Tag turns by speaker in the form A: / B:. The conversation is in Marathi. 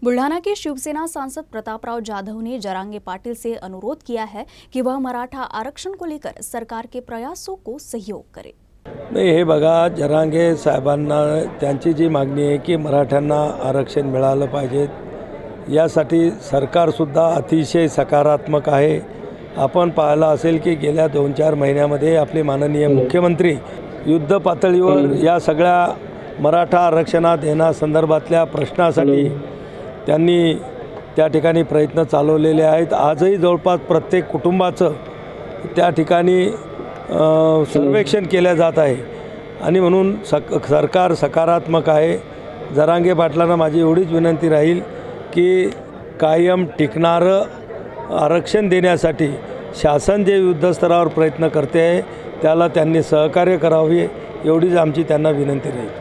A: बुल्ढाना के शिवसेना सांसद प्रतापराव जाधव ने जरांगे पाटिल से अनुरोध किया है कि वह मराठा आरक्षण को लेकर सरकार के प्रयासों को सहयोग करे।
B: नाही, हे बघा, जरांगे साहेबांना त्यांची जी मागणी आहे की मराठ्यांना आरक्षण मिळालं पाहिजे, यासाठी सरकारसुद्धा अतिशय सकारात्मक आहे। आपण पाहिलं असेल की गेल्या 2-4 महिन्यामध्ये आपले माननीय मुख्यमंत्री युद्ध पातळीवर या सगळ्या मराठा आरक्षणात देण्यासंदर्भातल्या प्रश्नासाठी त्यांनी त्या ठिकाणी प्रयत्न चालवलेले आहेत। आजही जवळपास प्रत्येक कुटुंबाचं त्या ठिकाणी सर्वेक्षण केले जात आहे आणि म्हणून सरकार सकारात्मक आहे। जरांगे पाटलांना माझी एवढीच विनंती राहील की कायम टिकणारं आरक्षण देण्यासाठी शासन जे युद्धस्तरावर प्रयत्न करते आहे त्याला त्यांनी सहकार्य करावे, एवढीच आमची त्यांना विनंती राहील।